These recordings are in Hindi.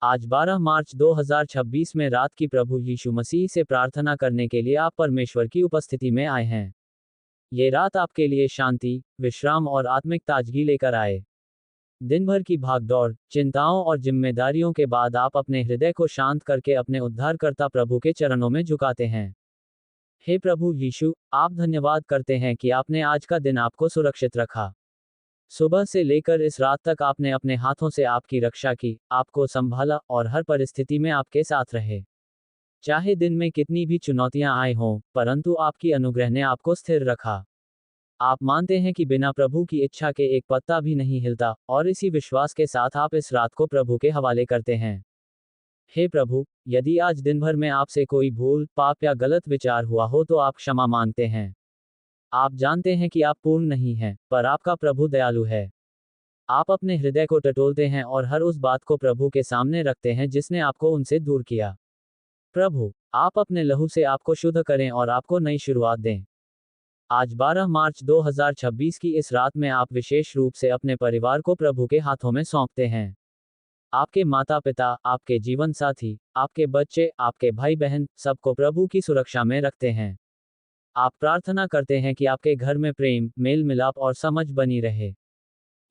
आज 12 मार्च 2026 में रात की प्रभु यीशु मसीह से प्रार्थना करने के लिए आप परमेश्वर की उपस्थिति में आए हैं। ये रात आपके लिए शांति, विश्राम और आत्मिक ताजगी लेकर आए। दिन भर की भागदौड़, चिंताओं और जिम्मेदारियों के बाद आप अपने हृदय को शांत करके अपने उद्धारकर्ता प्रभु के चरणों में झुकाते हैं। हे प्रभु यीशु, आप धन्यवाद करते हैं कि आपने आज का दिन आपको सुरक्षित रखा। सुबह से लेकर इस रात तक आपने अपने हाथों से आपकी रक्षा की, आपको संभाला और हर परिस्थिति में आपके साथ रहे। चाहे दिन में कितनी भी चुनौतियां आए हों, परंतु आपकी अनुग्रह ने आपको स्थिर रखा। आप मानते हैं कि बिना प्रभु की इच्छा के एक पत्ता भी नहीं हिलता, और इसी विश्वास के साथ आप इस रात को प्रभु के हवाले करते हैं। हे प्रभु, यदि आज दिन भर में आपसे कोई भूल, पाप या गलत विचार हुआ हो तो आप क्षमा मांगते हैं। आप जानते हैं कि आप पूर्ण नहीं हैं, पर आपका प्रभु दयालु है। आप अपने हृदय को टटोलते हैं और हर उस बात को प्रभु के सामने रखते हैं जिसने आपको उनसे दूर किया। प्रभु, आप अपने लहू से आपको शुद्ध करें और आपको नई शुरुआत दें। आज 12 मार्च 2026 की इस रात में आप विशेष रूप से अपने परिवार को प्रभु के हाथों में सौंपते हैं। आपके माता पिता, आपके जीवन साथी, आपके बच्चे, आपके भाई बहन, सबको प्रभु की सुरक्षा में रखते हैं। आप प्रार्थना करते हैं कि आपके घर में प्रेम, मेल मिलाप और समझ बनी रहे।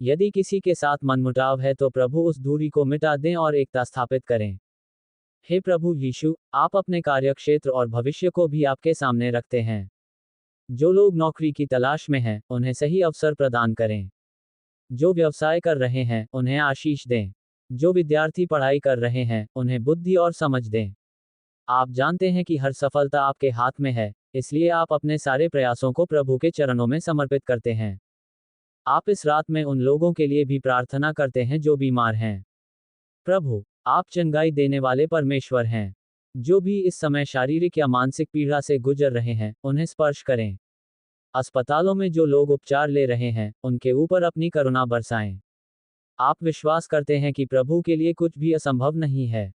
यदि किसी के साथ मनमुटाव है तो प्रभु उस दूरी को मिटा दें और एकता स्थापित करें। हे प्रभु यीशु, आप अपने कार्यक्षेत्र और भविष्य को भी आपके सामने रखते हैं। जो लोग नौकरी की तलाश में हैं, उन्हें सही अवसर प्रदान करें। जो व्यवसाय कर रहे हैं, उन्हें आशीष दें। जो विद्यार्थी पढ़ाई कर रहे हैं, उन्हें बुद्धि और समझ दें। आप जानते हैं कि हर सफलता आपके हाथ में है, इसलिए आप अपने सारे प्रयासों को प्रभु के चरणों में समर्पित करते हैं। आप इस रात में उन लोगों के लिए भी प्रार्थना करते हैं जो बीमार हैं। प्रभु, आप चंगाई देने वाले परमेश्वर हैं। जो भी इस समय शारीरिक या मानसिक पीड़ा से गुजर रहे हैं, उन्हें स्पर्श करें। अस्पतालों में जो लोग उपचार ले रहे हैं, उनके ऊपर अपनी करुणा बरसाएं। आप विश्वास करते हैं कि प्रभु के लिए कुछ भी असंभव नहीं है।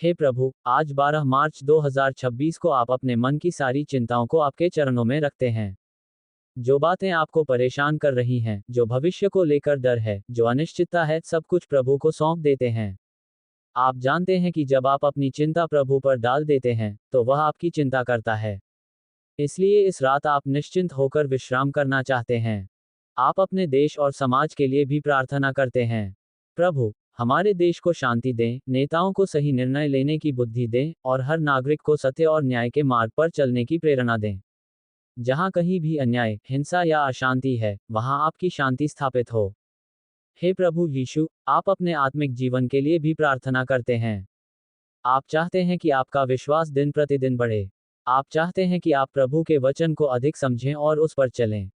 हे प्रभु, आज 12 मार्च 2026 को आप अपने मन की सारी चिंताओं को आपके चरणों में रखते हैं। जो बातें आपको परेशान कर रही हैं, जो भविष्य को लेकर डर है, जो अनिश्चितता है, सब कुछ प्रभु को सौंप देते हैं। आप जानते हैं कि जब आप अपनी चिंता प्रभु पर डाल देते हैं, तो वह आपकी चिंता करता है। इसलिए इस रात आप निश्चिंत होकर विश्राम करना चाहते हैं। आप अपने देश और समाज के लिए भी प्रार्थना करते हैं। प्रभु, हमारे देश को शांति दें, नेताओं को सही निर्णय लेने की बुद्धि दें, और हर नागरिक को सत्य और न्याय के मार्ग पर चलने की प्रेरणा दें। जहां कहीं भी अन्याय, हिंसा या अशांति है, वहां आपकी शांति स्थापित हो। हे प्रभु यीशु, आप अपने आत्मिक जीवन के लिए भी प्रार्थना करते हैं। आप चाहते हैं कि आपका विश्वास दिन प्रतिदिन बढ़े। आप चाहते हैं कि आप प्रभु के वचन को अधिक समझें और उस पर चलें।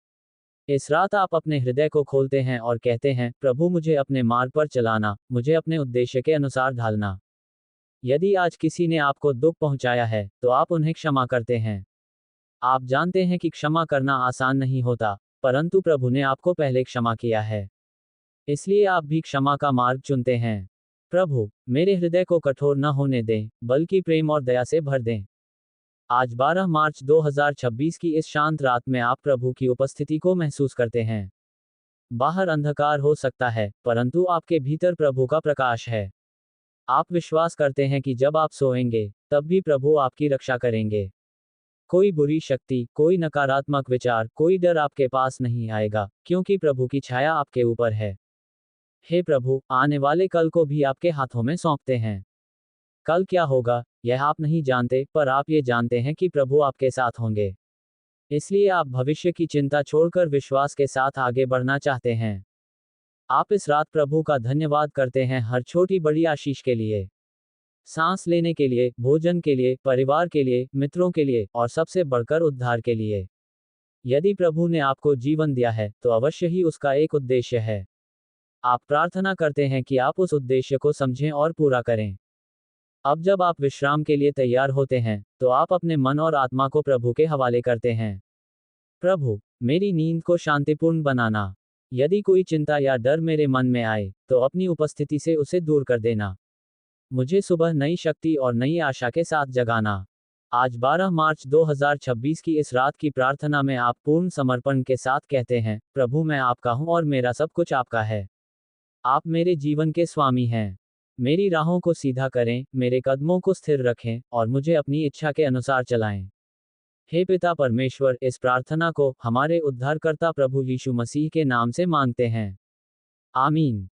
इस रात आप अपने हृदय को खोलते हैं और कहते हैं, प्रभु मुझे अपने मार्ग पर चलाना, मुझे अपने उद्देश्य के अनुसार ढालना। यदि आज किसी ने आपको दुख पहुंचाया है, तो आप उन्हें क्षमा करते हैं। आप जानते हैं कि क्षमा करना आसान नहीं होता, परंतु प्रभु ने आपको पहले क्षमा किया है। इसलिए आप भी क्षमा का मार्ग चुनते हैं। प्रभु, मेरे हृदय को कठोर न होने दें, बल्कि प्रेम और दया से भर दें। आज 12 मार्च 2026 की इस शांत रात में आप प्रभु की उपस्थिति को महसूस करते हैं। बाहर अंधकार हो सकता है, परंतु आपके भीतर प्रभु का प्रकाश है। आप विश्वास करते हैं कि जब आप सोएंगे, तब भी प्रभु आपकी रक्षा करेंगे। कोई बुरी शक्ति, कोई नकारात्मक विचार, कोई डर आपके पास नहीं आएगा, क्योंकि प्रभु की छाया आपके ऊपर है। हे प्रभु, आने वाले कल को भी आपके हाथों में सौंपते हैं। कल क्या होगा, यह आप नहीं जानते, पर आप ये जानते हैं कि प्रभु आपके साथ होंगे। इसलिए आप भविष्य की चिंता छोड़कर विश्वास के साथ आगे बढ़ना चाहते हैं। आप इस रात प्रभु का धन्यवाद करते हैं हर छोटी बड़ी आशीष के लिए। सांस लेने के लिए, भोजन के लिए, परिवार के लिए, मित्रों के लिए, और सबसे बढ़कर उद्धार के लिए। यदि प्रभु ने आपको जीवन दिया है, तो अवश्य ही उसका एक उद्देश्य है। आप प्रार्थना करते हैं कि आप उस उद्देश्य को समझें और पूरा करें। अब जब आप विश्राम के लिए तैयार होते हैं, तो आप अपने मन और आत्मा को प्रभु के हवाले करते हैं। प्रभु, मेरी नींद को शांतिपूर्ण बनाना। यदि कोई चिंता या डर मेरे मन में आए, तो अपनी उपस्थिति से उसे दूर कर देना। मुझे सुबह नई शक्ति और नई आशा के साथ जगाना। आज 12 मार्च 2026 की इस रात की प्रार्थना में आप पूर्ण समर्पण के साथ कहते हैं, प्रभु मैं आपका हूँ और मेरा सब कुछ आपका है। आप मेरे जीवन के स्वामी हैं। मेरी राहों को सीधा करें, मेरे कदमों को स्थिर रखें, और मुझे अपनी इच्छा के अनुसार चलाएं। हे पिता परमेश्वर, इस प्रार्थना को हमारे उद्धारकर्ता प्रभु यीशु मसीह के नाम से मांगते हैं। आमीन।